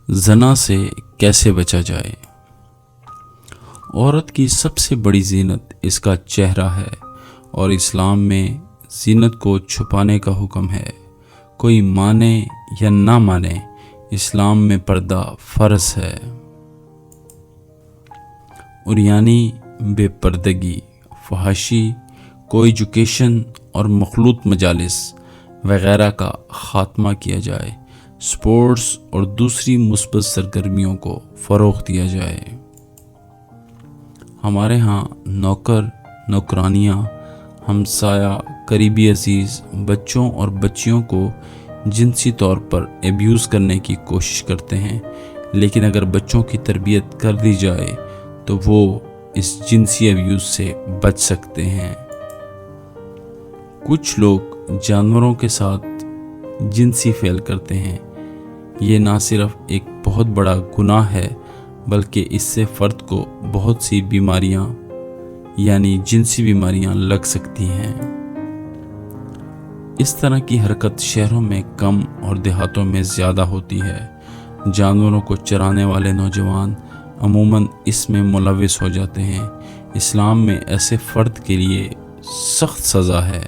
زنا سے کیسے بچا جائے؟ عورت کی سب سے بڑی زینت اس کا چہرہ ہے اور اسلام میں زینت کو چھپانے کا حکم ہے۔ کوئی مانے یا نہ مانے، اسلام میں پردہ فرض ہے۔ عریانی، بے پردگی، فحاشی، کو ایجوکیشن اور مخلوط مجالس وغیرہ کا خاتمہ کیا جائے۔ سپورٹس اور دوسری مثبت سرگرمیوں کو فروغ دیا جائے۔ ہمارے ہاں نوکر، نوکرانیاں، ہمسایہ، قریبی عزیز بچوں اور بچیوں کو جنسی طور پر ایبیوز کرنے کی کوشش کرتے ہیں، لیکن اگر بچوں کی تربیت کر دی جائے تو وہ اس جنسی ایبیوز سے بچ سکتے ہیں۔ کچھ لوگ جانوروں کے ساتھ جنسی فعل کرتے ہیں۔ یہ نہ صرف ایک بہت بڑا گناہ ہے بلکہ اس سے فرد کو بہت سی بیماریاں یعنی جنسی بیماریاں لگ سکتی ہیں۔ اس طرح کی حرکت شہروں میں کم اور دیہاتوں میں زیادہ ہوتی ہے۔ جانوروں کو چرانے والے نوجوان عموماً اس میں ملوث ہو جاتے ہیں۔ اسلام میں ایسے فرد کے لیے سخت سزا ہے۔